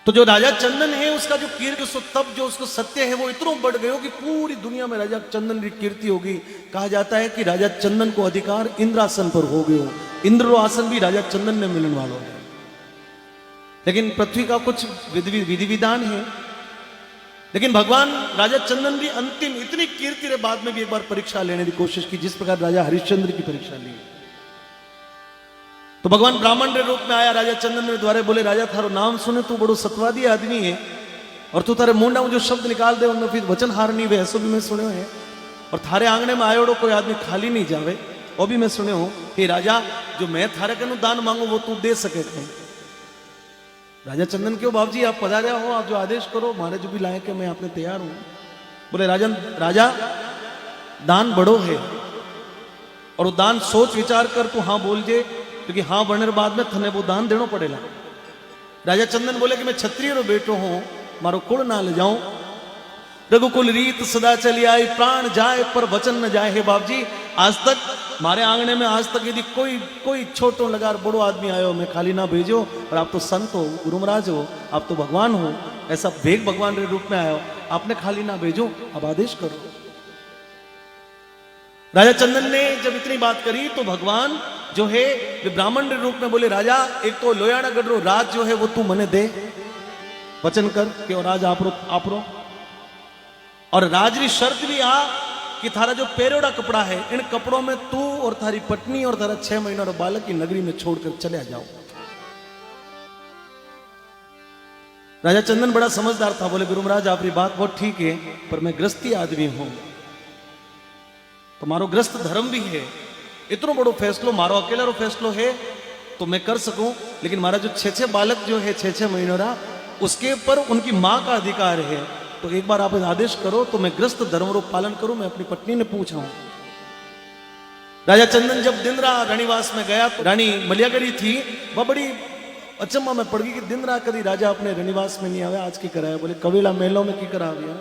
तो जो राजा चंदन है उसका जो कीर्ति सो तब जो उसको सत्य है वो इतना बढ़ गयो कि पूरी दुनिया में राजा चंदन की कीर्ति होगी। कहा जाता है कि राजा चंदन को अधिकार इंद्रासन पर हो गयो, इंद्र आसन भी राजा चंदन ने मिलने वालों है। लेकिन पृथ्वी का कुछ विधि विधान है। लेकिन भगवान राजा चंदन भी अंतिम इतनी कीर्ति के बाद में भी एक बार परीक्षा लेने की कोशिश की, जिस प्रकार राजा हरिश्चंद्र की परीक्षा ली। तो भगवान ब्राह्मण के रूप में आया राजा चंदन के द्वारे, बोले राजा थारो नाम सुने तू बड़ो सतवादी आदमी है और तू थारे मुंडा में जो शब्द निकाल दे उनमें फिर वचन हार नहीं वे, ऐसो भी मैं सुने है। और थारे आंगने में आयोड़ो कोई आदमी खाली नहीं जावे, वो भी मैं सुने हो कि राजा जो मैं थारे कनु दान मांगू वो तू दे सके थे। राजा चंदन क्यों बाबू जी आप पधारे हो, आप जो आदेश करो, मारे जो भी लायक है मैं आपने तैयार हूं। बोले राजा दान बड़ो है और वो दान सोच विचार कर तू हाँ बोल जे, क्योंकि हाँ बढ़ने के बाद में थने वो दान देना पड़ेगा। राजा चंदन बोले कि मैं क्षत्रिय रो बेटो हूं, मारो कुल ना ले जाऊं, रघुकुल रीत सदा चली आई, प्राण जाए पर वचन न जाए। हे बाप जी आज तक मारे आंगने में आज तक यदि कोई छोटो लगा बड़ो आदमी आयो मैं खाली ना भेजो, और आप तो संत हो, गुरु महाराज हो, आप तो भगवान हो, ऐसा भेग भगवान के रूप में आयो, आपने खाली ना भेजो, अब आदेश करो। राजा चंदन ने जब इतनी बात करी तो भगवान जो है वे ब्राह्मण के रूप में बोले राजा एक तो लोयाना गढ़ राज जो है वो तू मने दे, वचन कर कि और राज आपरो और राजरी शर्त भी आ कि थारा जो पेरोड़ा कपड़ा है इन कपड़ों में तू और थारी पत्नी और थारा 6 महीना और बालक की नगरी में छोड़कर चले जाओ। राजा चंदन बड़ा समझदार था, बोले गुरु महाराज आपकी बात बहुत ठीक है पर मैं गृहस्थी आदमी हूं, तो मारो ग्रस्त धर्म भी है, इतना बड़ो फैसलो मारो अकेला रो फैसलो है तो मैं कर सकूं, लेकिन मारा जो 6 बालक जो है 6 महीनों रा उसके ऊपर उनकी मां का अधिकार है, तो एक बार आप आदेश करो तो मैं ग्रस्त धर्म रो पालन करूं। मैं अपनी पत्नी ने पूछा हूं। राजा चंदन जब दिन रात रानीवास में गया तो रानी मलियागरी थी, वह बड़ी अचंबा में पड़ गई कि दिन रात कभी राजा अपने रानीवास में नहीं आवे, आज की कराया। बोले कवेला मेलों में की करा दिया।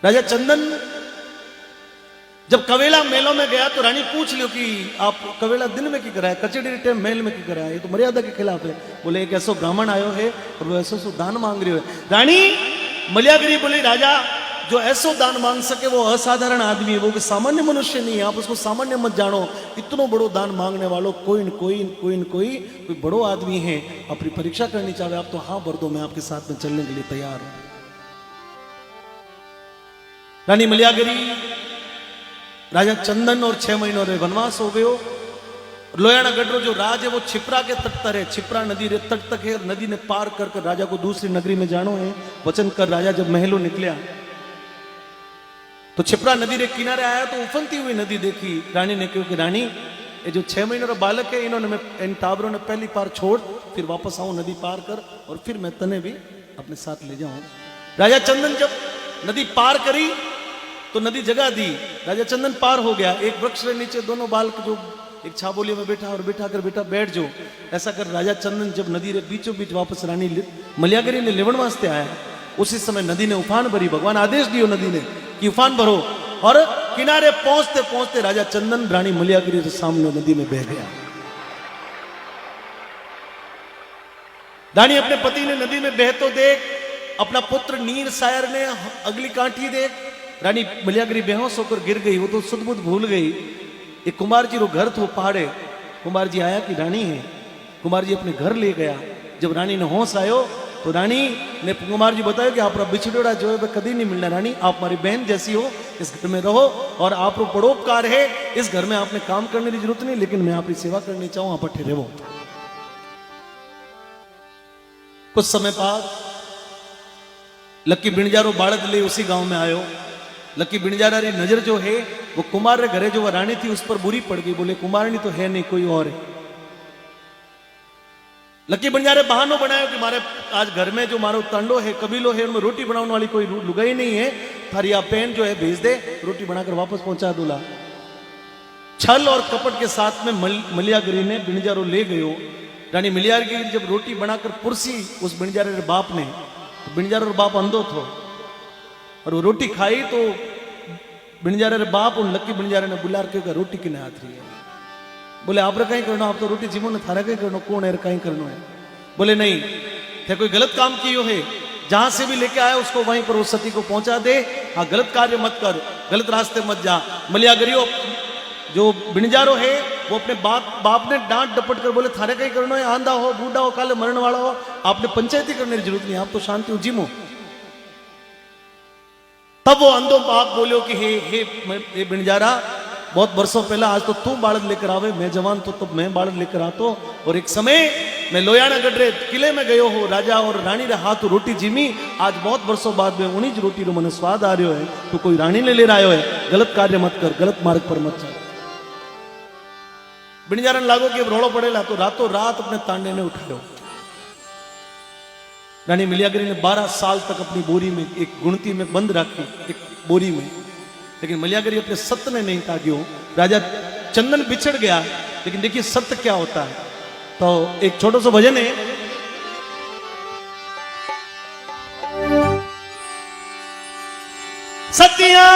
राजा चंदन जब कवेला मेलों में गया तो रानी पूछ लियो कि आप कवेला दिन में की कराया, कचेरी टाइम मेल में की कराया, ये तो मर्यादा के खिलाफ है। बोले एक ऐसो ब्राह्मण आयो है और वो ऐसो दान मांग रही है। रानी मलियागरी बोली राजा जो ऐसो दान मांग सके वो असाधारण आदमी है, वो सामान्य मनुष्य नहीं है, आप उसको सामान्य मत जानो, इतनो बड़ो दान मांगने वालों कोई बड़ो आदमी है, अपनी परीक्षा करनी चाहे आप तो हाँ भर दो, मैं आपके साथ में चलने के लिए तैयार हूं। रानी मलियागरी राजा चंदन और 6 महीनों रे वनवास हो गयो। लोयाना गढ़ जो राज है वो छिपरा के तट पर है, छिपरा नदी रे तट तक है, नदी ने पार कर कर राजा को दूसरी नगरी में जानो है। वचन कर राजा जब महलों निकलिया तो छिपरा नदी रे किनारे आया तो उफनती हुई नदी देखी। रानी ने कहा कि रानी ये जो 6 महीनों का बालक है इन्होंने इन टाबरों ने पहली पार छोड़, फिर वापस आऊं नदी पार कर और फिर मैं तने भी अपने साथ ले जाऊं। राजा चंदन जब नदी पार करी तो नदी जगह दी, राजा चंदन पार हो गया। एक वृक्ष के नीचे दोनों बालक जो एक छाबोलियों में बैठा और बैठा कर बेटा बैठ जो, ऐसा कर राजा चंदन जब नदी रे बीचों बीच वापस रानी मलियागरी ने लेवण वास्ते आया, उसी समय नदी ने उफान भरी। भगवान आदेश दियो नदी ने कि उफान भरो, और किनारे पहुंचते पहुंचते राजा चंदन रानी मलियागरी के सामने नदी में बह गया। रानी अपने पति ने नदी में बहतो देख, अपना पुत्र नीर सायर ने अगली काठी देख, रानी मलियागरी बेहोश होकर गिर गई, वो तो सुध-बुध भूल गई। एक कुमार जी रो घर तो पहाड़े, कुमार जी आया कि रानी है, कुमार जी अपने घर ले गया। जब रानी ने होश आयो तो रानी ने कुमार जी बताया कि आप बिछड़ोड़ा जो है कभी नहीं मिलना, रानी आप हमारी बहन जैसी हो, इस घर में रहो और आप परोपकार है, इस घर में आपने काम करने की जरूरत नहीं, लेकिन मैं आपकी सेवा करनी चाहूं, आप ठहरे रहो। कुछ समय बाद लक्की बिणजारो बाड़द ले उसी गांव में आयो। लक्की बिणजारा री नजर जो है वो कुमार रे घरे जो रानी थी उस पर बुरी पड़ गई। बोले कुमारनी तो है नहीं, कोई और है। लक्की बिणजारे बहानो बनाया कि मारे आज घर में जो मारो तंडो है, कबीलो है, उनमें रोटी बनाने वाली कोई लुगाई नहीं है, थारी आप पेन जो है भेज दे, रोटी बनाकर वापस पहुंचा दूला। छल और कपट के साथ में मलियागरी ने बिणजारो ले गयो। रानी मलियागरी जब रोटी बनाकर पुरसी उस बिणजारे रे बाप ने, तो बिणजारो बाप अंधो थो और वो रोटी खाई तो बिणजारे रे बाप और लक्की बिणजारे ने बुला के रोटी किने हाथ रही है। बोले आप कहीं करना, आप तो रोटी जीवो ने थारा कहीं करना, कौन है कहीं करना है। बोले नहीं थे कोई गलत काम कियो है, जहां से भी लेके आया उसको वहीं पर उस सती को पहुंचा दे। हाँ, गलत कार्य मत कर, गलत रास्ते मत जा। मलियागरियो जो बिणजारो है वो अपने बाप ने डांट डपट कर बोले थारे कहीं करना है, आंधा हो बूढ़ा हो काले मरण वाला हो, आपने पंचायती करने की जरूरत नहीं, आप तो शांति उजीमो। तब वो अंधो बाप बोलो कि हे बिणजारा, बहुत वर्षों पहले आज तो तू बालक लेकर आवे, मैं जवान तो तब मैं बालक लेकर आतो। और एक समय मैं लोयाना गढ़रे किले में गयो हो, राजा और रानी रे हाथ रोटी जीमी, आज बहुत वर्षों बाद में उन्हीं रोटी रो मने स्वाद आ रहा है, तो कोई रानी ने ले आयो है, गलत कार्य मत कर, गलत मार्ग पर मत चल। बिणजारन लागो कि रोड़ो पड़ेला, तो रातों रात अपने तांडे ने उठायो। रानी मलियागरी ने 12 साल तक अपनी बोरी में एक गुणती में बंद रखी, एक बोरी में, लेकिन मलियागरी अपने सत्य ने नहीं त्याग्यो। राजा चंदन बिछड़ गया, लेकिन देखिए सत्य क्या होता है। तो एक छोटा सा भजन है, सतिया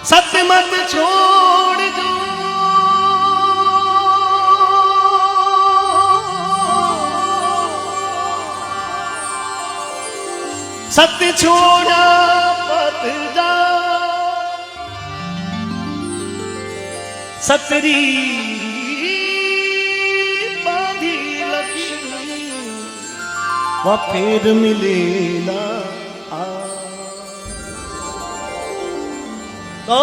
सत्य मत छोड़ दो, सत्य छोड़ा पत जा, सतरी बाधी लक्ष्मी वह फिर मिले ना आ। तो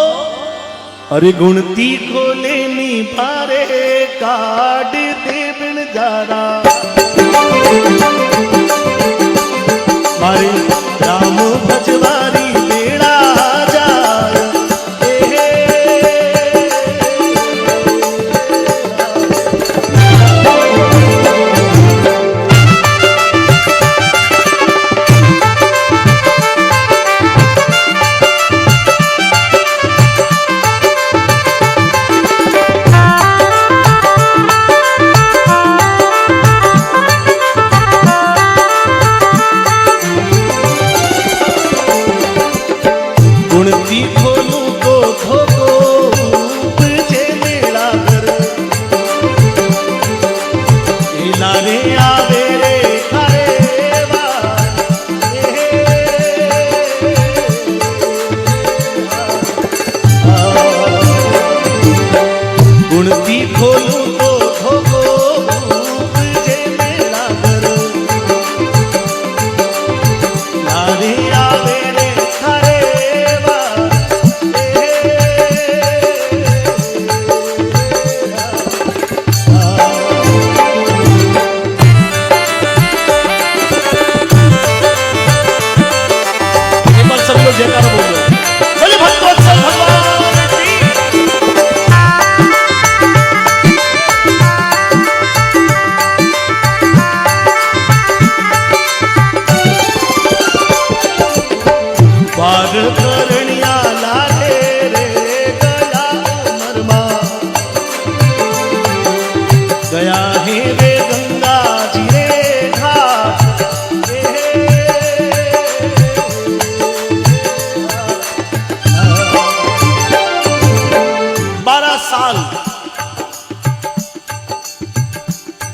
अरे गुणती खोले नी पारे काट दे बिणजारा, मारे राम भजवारी बेड़ा जाए।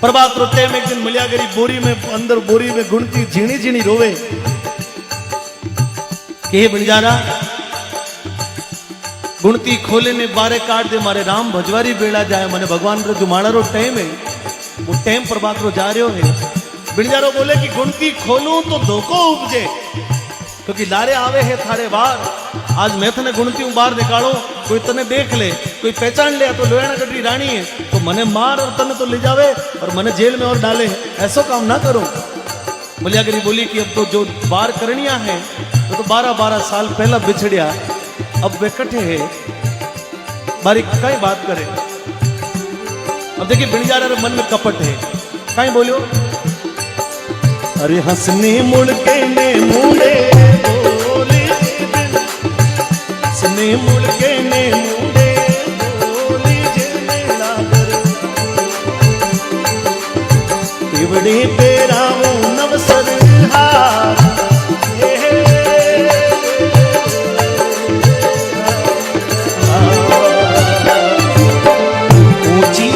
प्रभात रोटे में एक दिन मलियागरी बोरी में अंदर बोरी में गुणती झीणी झीणी रोवे कि बिणजारा गुणती खोले ने बारे काट दे, मारे राम भजवारी बेड़ा जाए, मने भगवान रो जो माड़ा रो टाइम है वो टाइम प्रभात रो जा रहे है। बिणजारो बोले कि गुणती खोलूं तो धोखो उपजे, क्योंकि लारे आवे है थारे बार, आज मैं तने गुणती हूं बाहर निकालो, कोई तने देख ले, कोई पहचान ले तो लोयाना गढ़री रानी है तो मने मार और तने तो ले जावे और मने जेल में और डाले, ऐसा काम ना करो। मलियागरी बोली कि अब तो जो बार करनिया है तो 12-12 साल पहला बिछड़िया, अब वे कट्ठे है, बारी कई बात करे। अब देखिए बिणजारा रे मन में कपट है, कहीं बोलो अरे हंसने मुड़के ने मुड़े बोले, हंसने मुड़के ने मुड़े बोले जेने लागर, इवड़े पेराओ नवसर हार, ऊंची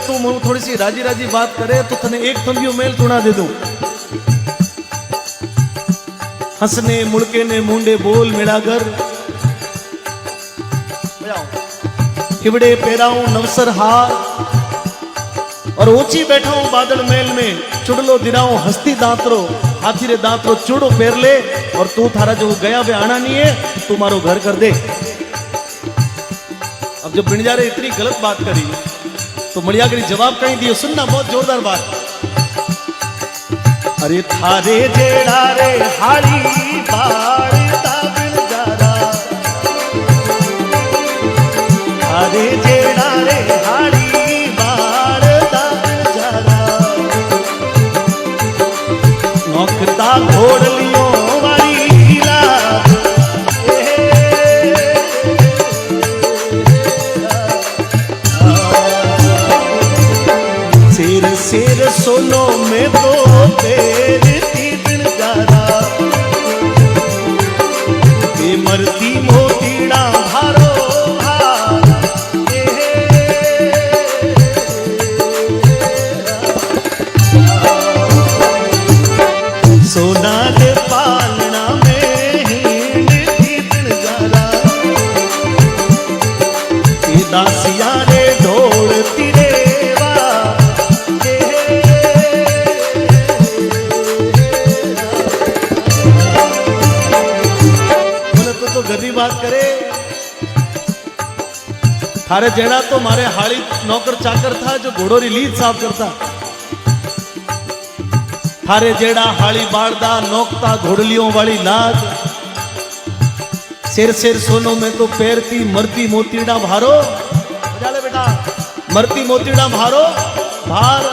तू मुझे थोड़ी सी राजी राजी बात करे तो तने एक थंबियो मेल चुना दे दूं। हंसने मुड़के ने मुंडे बोल मेरा घर, हिवड़े पेराऊं नवसर हार, और ऊंची बैठाऊं बादल मेल में, चुड़लो दिराऊं हस्ती दांतरो, हाथी रे दांतरो चुड़ो पेर ले, और तू थारा जो गया वे आना नहीं है, तू मारो घर कर दे। अब जब बिणजारे इतनी गलत बात करी तो मड़ियागरी जवाब कहीं दियो, सुनना बहुत जोरदार बात। अरे थारे जेड़ा रे हाड़ी बाड़ता बिणजारा, थारे जेड़ा रे हाड़ी बाड़ता बिणजारा, नौकता घोड़लियों वाली लाद, शेर शेर सोनो में तो तेरती बिणजारा, ये मरती मोतीड़ा भारो भार, सोना के पालना में हिंडती बिणजारा, ये दासिया रे ढोलती रे गरी बात करे। थारे जेड़ा तो मारे हाड़ी नौकर चाकर था जो घोड़ों री लीद साफ करता, थारे जेड़ा हाड़ी बाड़दा नौकता घोड़लियों वाली लाद, शेर शेर सोनो में तो पैरती मरती मोतीड़ा भारो, बजा ले बेटा, मरती मोतीड़ा भारो भार,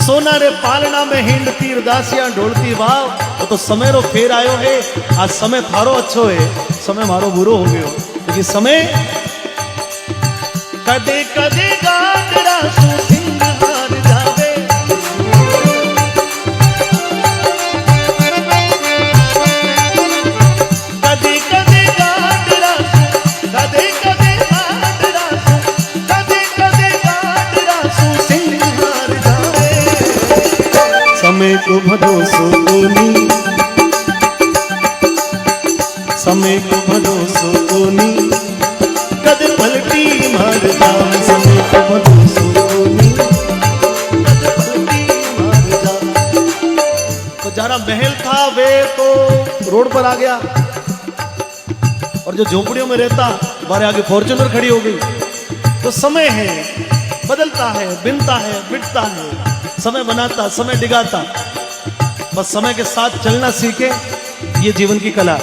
सोना रे पालना में हिंडती उदासियां ढोलती वाव। तो समय रो फेर आयो है, आज समय थारो अच्छो है, समय मारो बुरो हो गयो, क्योंकि समय कदे कदे गाडरा सु सिंगार जावे, कदे कदे गाडरा सु, कदे कदे गाडरा सु, कदे कदे गाडरा सु सिंगार जावे, समय को भरोसो कोनी, समय को भरोसो कोनी, कद पलटी मार जा, समय को भरोसो कोनी, कद पलटी मार जा। तो जरा महल था वे तो रोड पर आ गया, और जो झोपड़ियों में रहता बारे आगे फॉर्च्यूनर खड़ी हो गई। तो समय है, बदलता है, बिनता है, मिटता है, समय बनाता, समय डिगाता, बस समय के साथ चलना सीखे, ये जीवन की कला।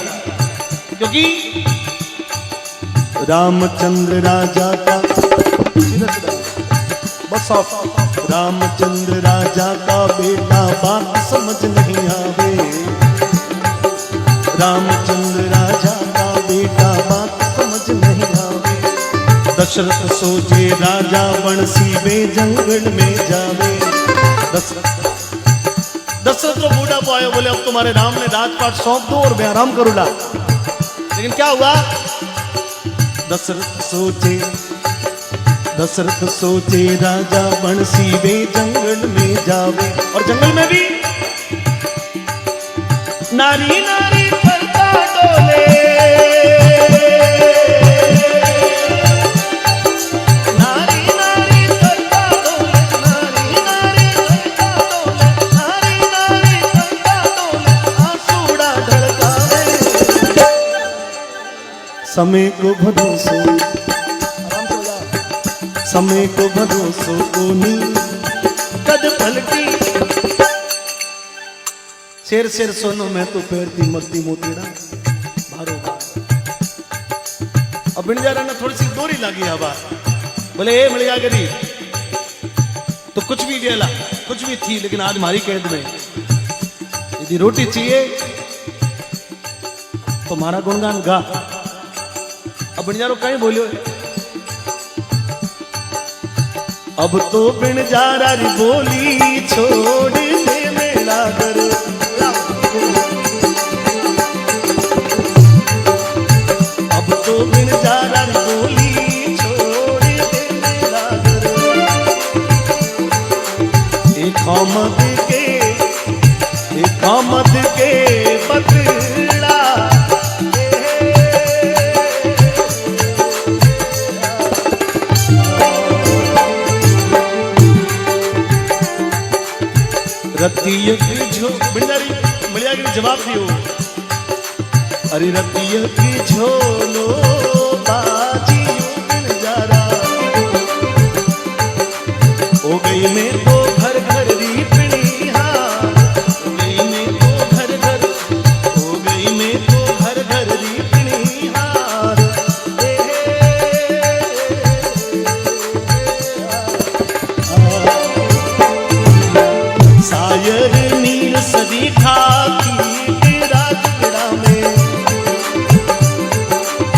क्योंकि रामचंद्र राजा का, बस रामचंद्र राजा का बेटा बात समझ नहीं आवे, रामचंद्र राजा का बेटा बात समझ नहीं आवे, दशरथ सोचे राजा बंसी वे जंगल में जावे, दशरथ तो बूढ़ा पायो, बोले अब तुम्हारे राम ने राजपाट सौंप दो और मैं आराम करूंगा। लेकिन क्या हुआ, दशरथ सोचे राजा बंसी वे जंगल में जावे, और जंगल में भी नारी नारी करता डोले, नारी नारी करता डोले, नारी नारी करता डोले, नारी नारी करता डोले, आंसूड़ा ढलकावे, समय को भरोसो, समय को भरोसो कोनी, कद पलटी, शेर शेर सोनो में तो पैरती मरती मोतीड़ा भारो भार। अब बिणजारा ने थोड़ी सी दोरी लगी हवा, बोले ए मड़ियागरी तो कुछ भी गेला, कुछ भी थी, लेकिन आज हमारी कैद में, यदि रोटी चाहिए तो हमारा गुणगान गा। अब बिणजारो कहीं बोलियो, अब तो बिणजारा री बोली छोड़ दे मेरा घर, अब तो बिणजारा री बोली छोड़ दे मेरा घर, रतिय की झो बिंदारी मलियागिरी जवाब दियो अरे रतिय की झोलो बाजी बिंजारा हो गई मैं तो घर घर रीपणी हार हो गई मैं तो घर घर हो गई मैं तो घर घर रीपणी हार सायर नील सदी खाती राजगढ़ा में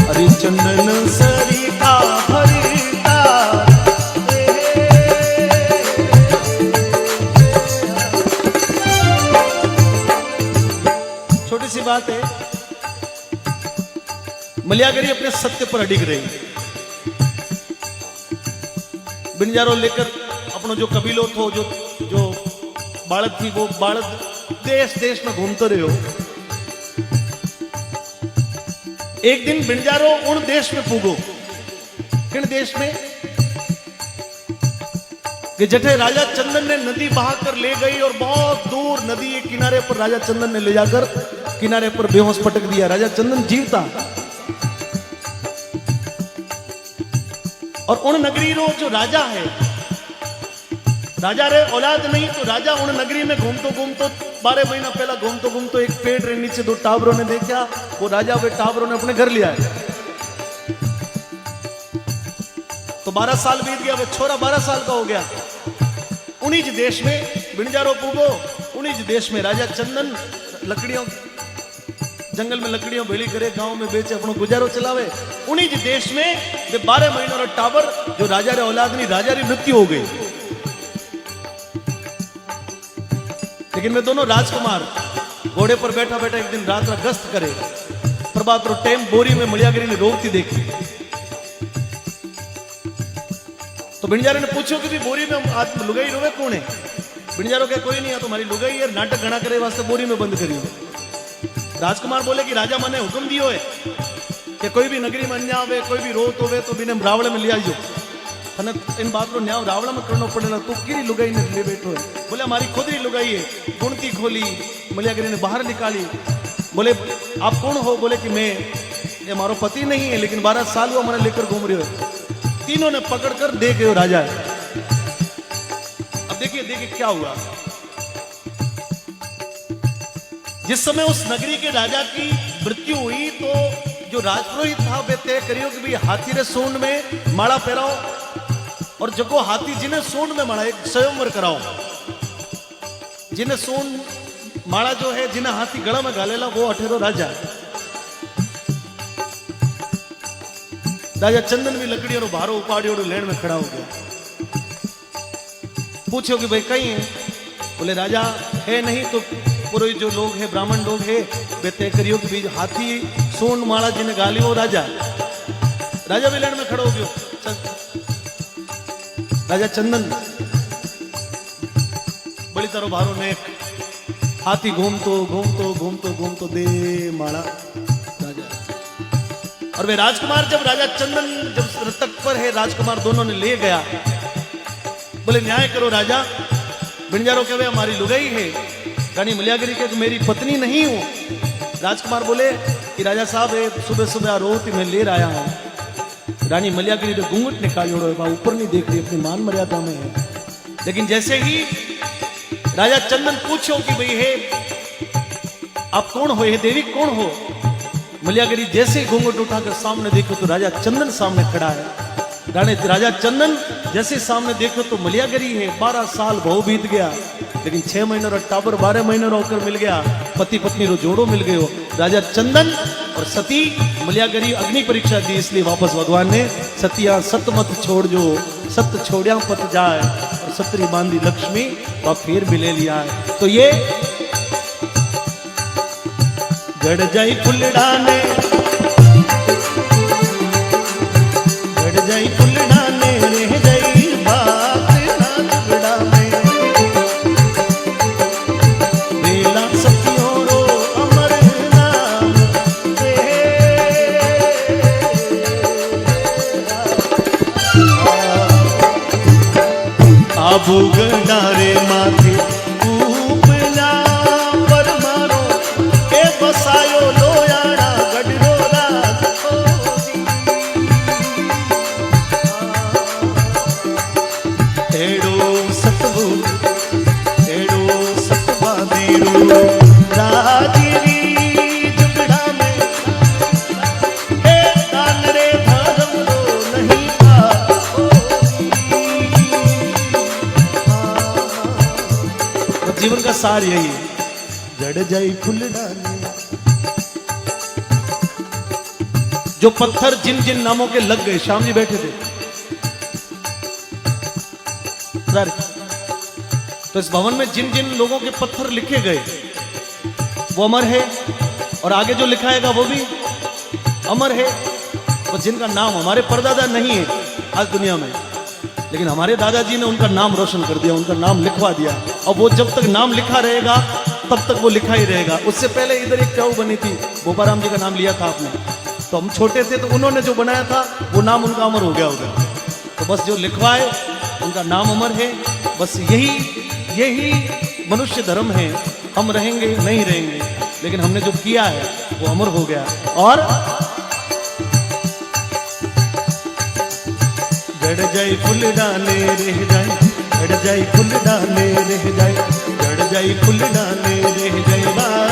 अरे चंदन सरी खा भरता छोटी सी बात है मलियागिरी अपने सत्य पर अडिग रही बिंजारो लेकर अपनो जो कबीलो थो जो बालक थी वो बालक देश देश में घूमते रहे हो एक दिन बिंजारो उन देश में पूगो किन देश में कि जठे राजा चंदन ने नदी बहाकर ले गई और बहुत दूर नदी के किनारे पर राजा चंदन ने ले जाकर किनारे पर बेहोश पटक दिया राजा चंदन जीवता और उन नगरी रो जो राजा है राजा रे औलाद नहीं तो राजा उन नगरी में घूमतो 12 महीना पहला घूमतो एक पेड़ रे नीचे 2 टावरों ने देखा वो राजा वे टावरों ने अपने घर लिया है तो 12 साल बीत गया वो छोरा 12 साल का हो गया उन्हीं देश में बिंजारो पूगो उन्हीं देश में राजा चंदन लकड़ियों जंगल में लकड़ियों भेली करे गांव में बेचे अपनो गुजारो चलावे उन्हीं देश में 12 महीनों रा टावर जो राजा रे औलाद नहीं राजा री मृत्यु हो गई लेकिन वे दोनों राजकुमार घोड़े पर बैठा बैठा एक दिन रात गश्त करे प्रभात रो टाइम बोरी में मलियागिरी ने रोकती देखी तो बिंजारे ने पूछो कि भी बोरी में आदमी लुगाई रोवे कौन है बिंजारो क्या कोई नहीं है तुम्हारी लुगाई है नाटक गणा करे वास्ते बोरी में बंद करी राजकुमार बोले कि राजा मने हुक्म दियो है कि कोई भी नगरी में अन्याय आवे कोई भी रोत होवे तो बिने रावण में ले आइयो तने इन बात रो न्याय रावण में करना पड़ेगा तू किरी लुगाई ने ले बैठो है बोले हमारी खुद ही लुगाई है गुणती खोली मलियागिरी ने बाहर निकाली बोले आप कौन हो बोले कि मैं ये मारो पति नहीं है लेकिन 12 साल हुआ मैंने लेकर घूम रहे हो तीनों ने पकड़कर दे गए राजा अब देखिए क्या हुआ जिस समय उस नगरी के राजा की मृत्यु हुई तो जो राजपुरोहित था वे तय करियो कि भाई हाथी रे सूंड में माला पहराओ और जगो हाथी जिन्हें सूंड में माला एक स्वयंवर कराओ जिन्हें सूंड माला जो है जिन्हें हाथी गला में घालेला वो अठेरो राजा राजा चंदन भी लकड़ियों रो भारो उपाड़ियों लेन में खड़ा हो गया पूछो कि भाई कहीं है बोले राजा है नहीं तो पुरोहित जो लोग है ब्राह्मण लोग है वे तय करियो कि हाथी सूंड माला जिन्हें गाली वो राजा भी लेन में खड़ा हो गयो राजा चंदन बड़ी तरह भारो ने हाथी घूमतो दे माला राजा और वे राजकुमार जब राजा चंदन जब तख्त पर है राजकुमार दोनों ने ले गया बोले न्याय करो राजा बिंजारो कहे हमारी लुगाई है रानी मलियागिरी के मेरी पत्नी नहीं हूं राजकुमार बोले कि राजा साहब सुबह सुबह रोती मैं ले आया हूं रानी मलियागिरी ने घूंघट निकाल ऊपर नहीं देख रही अपनी मान मर्यादा में है लेकिन जैसे ही राजा चंदन पूछो कि भाई हे आप कौन हो हे देवी कौन हो मलियागिरी जैसे ही घूंघट उठाकर सामने देखो तो राजा चंदन सामने खड़ा है राजा चंदन जैसे सामने देखो तो मलियागिरी है 12 साल बहु बीत गया लेकिन 6 महीनों रा टाबर 12 महीनों होकर मिल गया पति पत्नी रो जोड़ो मिल गयो राजा चंदन और सती मलियागिरी अग्नि परीक्षा दी इसलिए वापस भगवान ने सतिया सत मत छोड़ जो सत छोड़िया पत जाए और सतरी बांधी लक्ष्मी व फिर भी ले लिया है तो ये गड़ जाई फुलडाने गड़ जाई फुलडाने रह जाई बात ना में बेला सतियों रो अमर नाम आबू गडारे माथे जीवन का सार यही है, जड़ जाई फुल डाले। जो पत्थर जिन जिन नामों के लग गए, श्याम जी बैठे थे सर, तो इस भवन में जिन जिन लोगों के पत्थर लिखे गए वो अमर है, और आगे जो लिखाएगा वो भी अमर है। और जिनका नाम हमारे परदादा नहीं है आज दुनिया में, लेकिन हमारे दादाजी ने उनका नाम रोशन कर दिया, उनका नाम लिखवा दिया, और वो जब तक नाम लिखा रहेगा तब तक वो लिखा ही रहेगा। उससे पहले इधर एक चाऊ बनी थी, गोपाराम जी का नाम लिया था आपने, तो हम छोटे थे तो उन्होंने जो बनाया था वो नाम उनका अमर हो गया होगा। तो बस जो लिखवाए उनका नाम अमर है। बस यही मनुष्य धर्म है। हम रहेंगे नहीं रहेंगे, लेकिन हमने जो किया है वो अमर हो गया। और जड़ जाई फुल डाले रह जाए, जड़ जाई फुल डाले रह जाए, जड़ जाई फुल डाले रह जाए।